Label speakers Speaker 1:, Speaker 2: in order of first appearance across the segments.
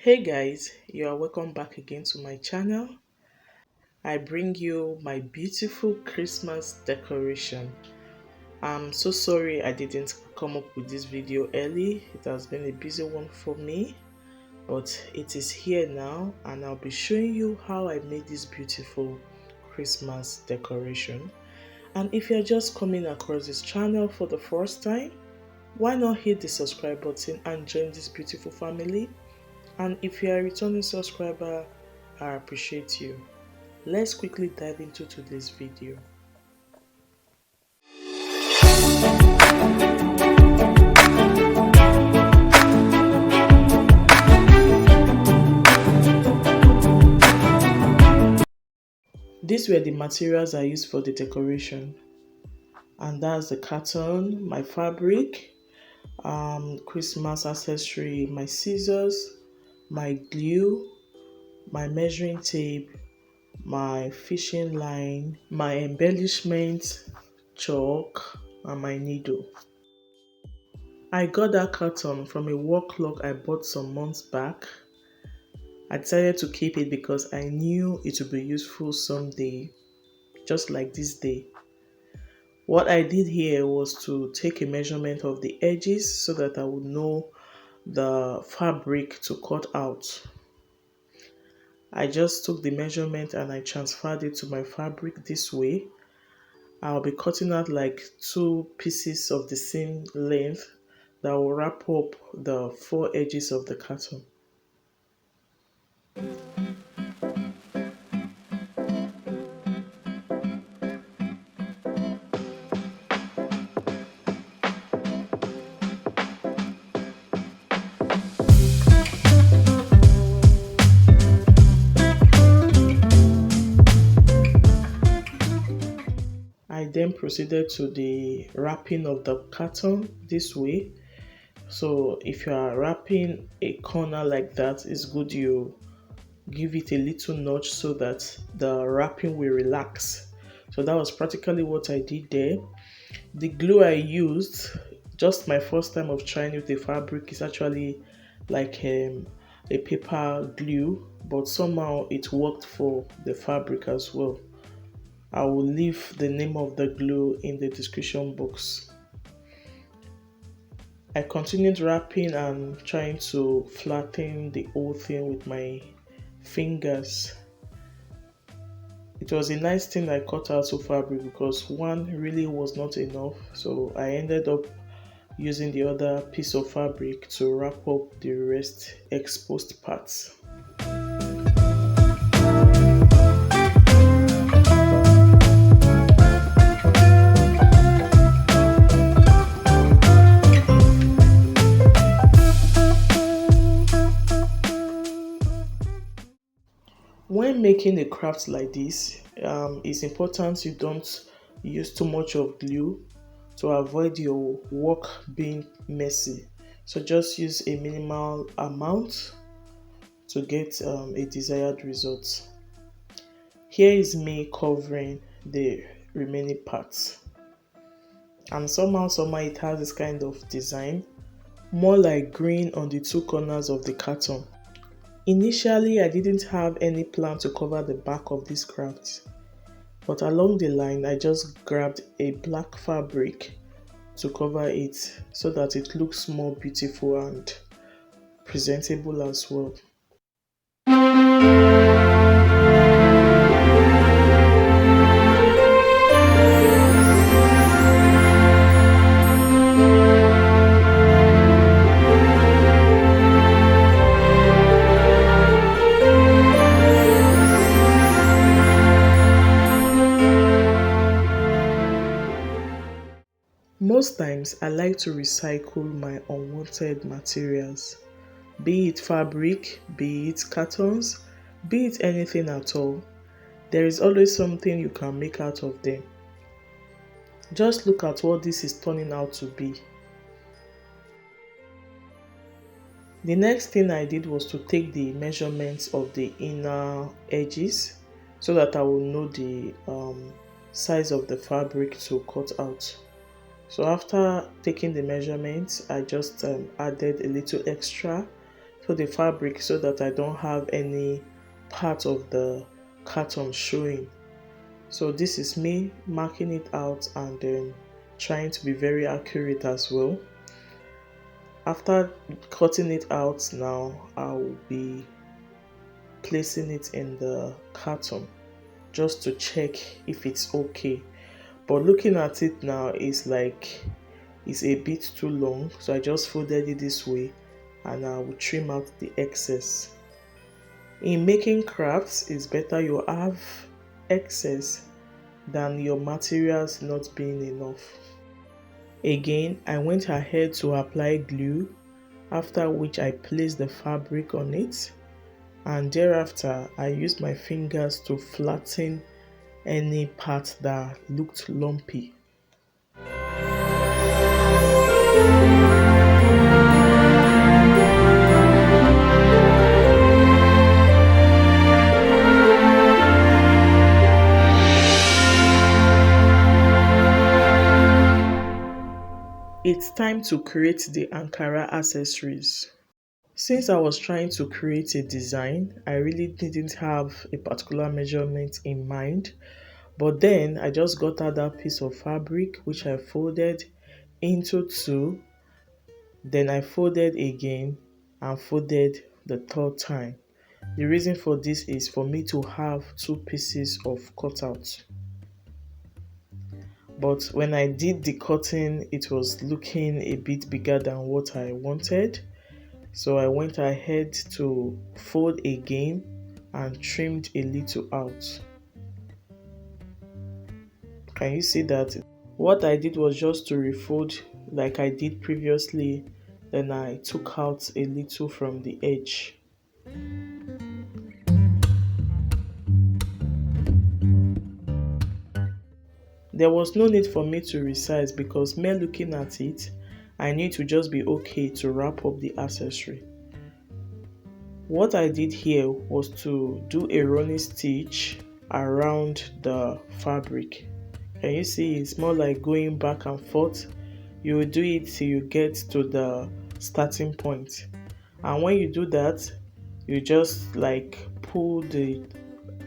Speaker 1: Hey guys, you are welcome back again to my channel. I bring you my beautiful Christmas decoration. I'm so sorry I didn't come up with this video early. It has been a busy one for me, but it is here now and I'll be showing you how I made this beautiful Christmas decoration. And if you're just coming across this channel for the first time, why not hit the subscribe button and join this beautiful family? And if you're a returning subscriber, I appreciate you. Let's quickly dive into today's video. These were the materials I used for the decoration. And that's the carton, my fabric, Christmas accessory, my scissors, my glue, my measuring tape, my fishing line, my embellishment, chalk, and my needle. I got that carton from a work log I bought some months back. I decided to keep it because I knew it would be useful someday, just like this day. What I did here was to take a measurement of the edges so that I would know the fabric to cut out. I just took the measurement and I transferred it to my fabric this way. I'll be cutting out like 2 pieces of the same length that will wrap up the 4 edges of the carton. I then proceeded to the wrapping of the carton this way. So if you are wrapping a corner like that, it's good you give it a little notch so that the wrapping will relax. So that was practically what I did there. The glue I used, just my first time of trying with the fabric, is actually like a paper glue, but somehow it worked for the fabric as well. I will leave the name of the glue in the description box. I continued wrapping and trying to flatten the whole thing with my fingers. It was a nice thing I cut out of fabric because one really was not enough, so I ended up using the other piece of fabric to wrap up the rest exposed parts. When making a craft like this, it's important you don't use too much of glue to avoid your work being messy. So just use a minimal amount to get a desired result. Here is me covering the remaining parts. And somehow it has this kind of design, more like green on the 2 corners of the carton. Initially, I didn't have any plan to cover the back of this craft, but along the line, I just grabbed a black fabric to cover it so that it looks more beautiful and presentable as well. Most times, I like to recycle my unwanted materials, be it fabric, be it cartons, be it anything at all. There is always something you can make out of them. Just look at what this is turning out to be. The next thing I did was to take the measurements of the inner edges so that I will know the size of the fabric to cut out. So after taking the measurements, I just added a little extra to the fabric so that I don't have any part of the carton showing. So this is me marking it out and then trying to be very accurate as well. After cutting it out now, I'll be placing it in the carton just to check if it's okay. But looking at it now, it's like it's a bit too long, so I just folded it this way and I will trim out the excess. In making crafts, it's better you have excess than your materials not being enough. Again, I went ahead to apply glue, after which I placed the fabric on it, and thereafter I used my fingers to flatten any part that looked lumpy. It's time to create the Ankara accessories. Since I was trying to create a design, I really didn't have a particular measurement in mind. But then I just got out that piece of fabric which I folded into two, then I folded again and folded the third time. The reason for this is for me to have two pieces of cutout. But when I did the cutting, it was looking a bit bigger than what I wanted. So I went ahead to fold again and trimmed a little out. Can you see that? What I did was just to refold like I did previously, then I took out a little from the edge. There was no need for me to resize because mere looking at it, I knew to just be okay to wrap up the accessory. What I did here was to do a running stitch around the fabric. Can you see it's more like going back and forth? You will do it till you get to the starting point. And when you do that, you just like pull the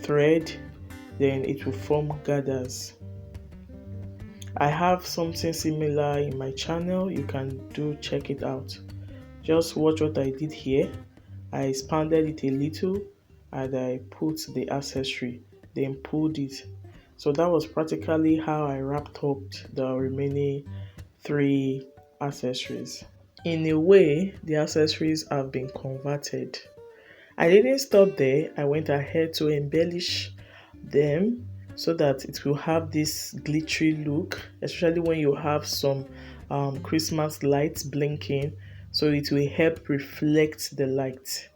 Speaker 1: thread, then it will form gathers. I have something similar in my channel, you can do check it out. Just watch what I did here. I expanded it a little and I put the accessory, then pulled it. So that was practically how I wrapped up the remaining three accessories. In a way, the accessories have been converted. I didn't stop there, I went ahead to embellish them so that it will have this glittery look, especially when you have some Christmas lights blinking, so it will help reflect the light.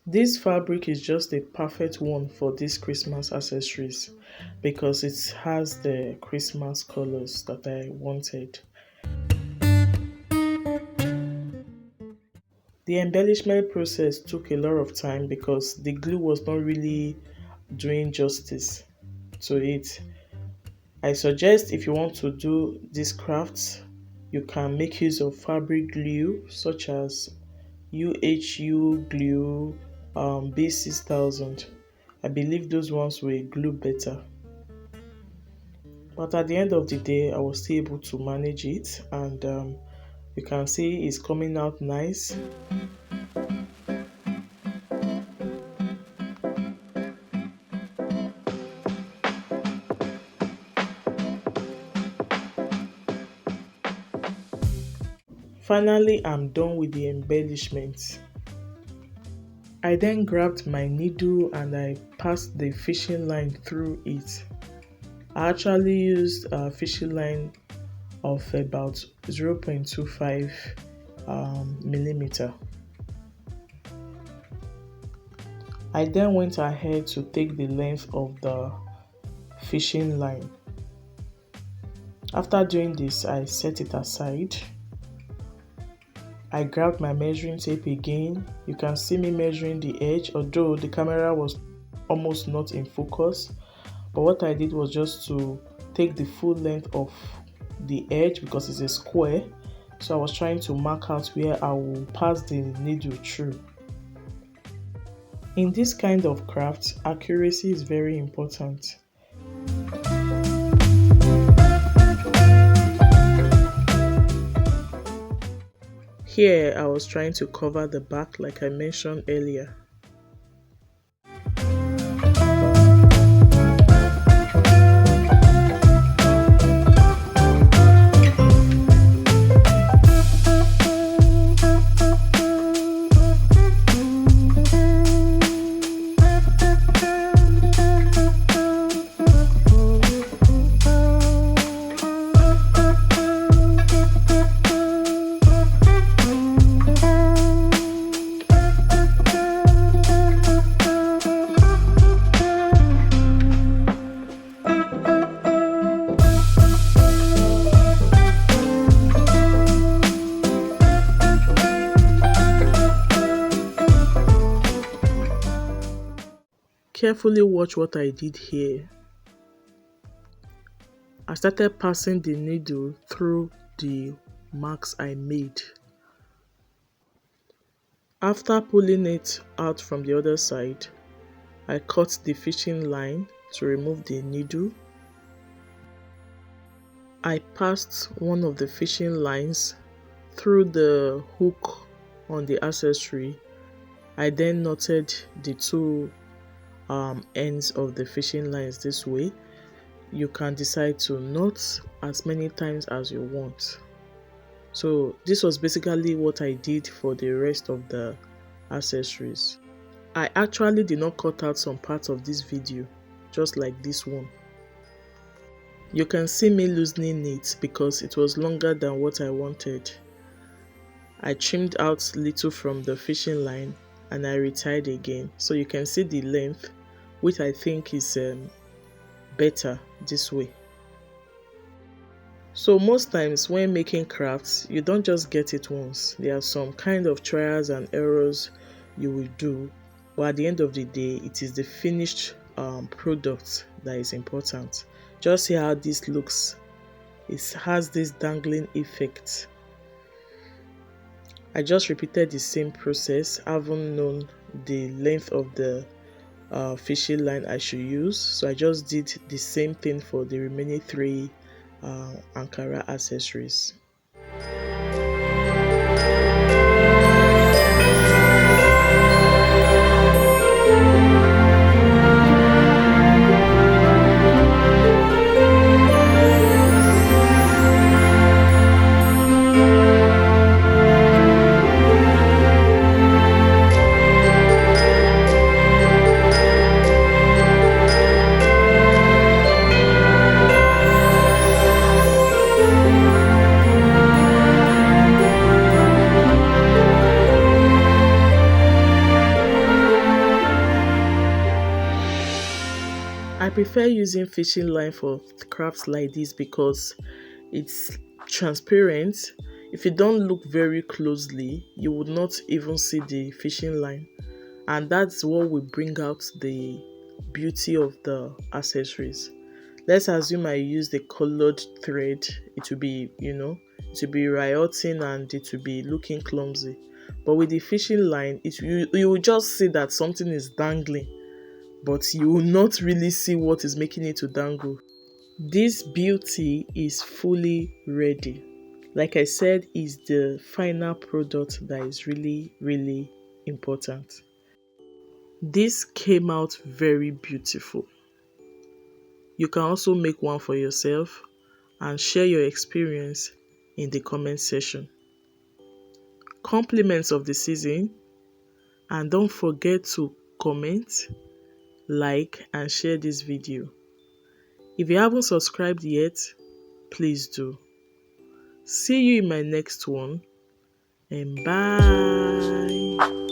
Speaker 1: This fabric is just a perfect one for these Christmas accessories because it has the Christmas colors that I wanted. The embellishment process took a lot of time because the glue was not really doing justice to it. I suggest if you want to do these crafts, you can make use of fabric glue such as UHU glue, B6000. I believe those ones will glue better. But at the end of the day, I was still able to manage it, and You can see it's coming out nice. Finally, I'm done with the embellishments. I then grabbed my needle and I passed the fishing line through it. I actually used a fishing line of about 0.25 millimeter. I then went ahead to take the length of the fishing line. After doing this, I set it aside. I grabbed my measuring tape again. You can see me measuring the edge, although the camera was almost not in focus. But what I did was just to take the full length of the edge because it's a square. So I was trying to mark out where I will pass the needle through. In this kind of craft, accuracy is very important. Here, I was trying to cover the back like I mentioned earlier. Carefully watch what I did here. I started passing the needle through the marks I made. After pulling it out from the other side, I cut the fishing line to remove the needle. I passed one of the fishing lines through the hook on the accessory. I then knotted the two ends of the fishing lines this way. You can decide to knot as many times as you want. So this was basically what I did for the rest of the accessories. I actually did not cut out some parts of this video, just like this one. You can see me loosening it because it was longer than what I wanted. I trimmed out little from the fishing line and I retied again, so you can see the length, which I think is better this way. So most times when making crafts, you don't just get it once. There are some kind of trials and errors you will do, but at the end of the day, it is the finished product that is important. Just see how this looks. It has this dangling effect. I just repeated the same process, having known the length of the fishing line I should use, so I just did the same thing for the remaining three Ankara accessories. I prefer using fishing line for crafts like this because it's transparent. If you don't look very closely, you would not even see the fishing line, and that's what will bring out the beauty of the accessories. Let's assume I use the colored thread, it will be, it will be rioting and it will be looking clumsy. But with the fishing line, you will just see that something is dangling, but you will not really see what is making it to dangle. This beauty is fully ready. Like I said, is the final product that is really, really important. This came out very beautiful. You can also make one for yourself and share your experience in the comment section. Compliments of the season, and don't forget to comment, like and share this video. If you haven't subscribed yet, please do. See you in my next one, and bye.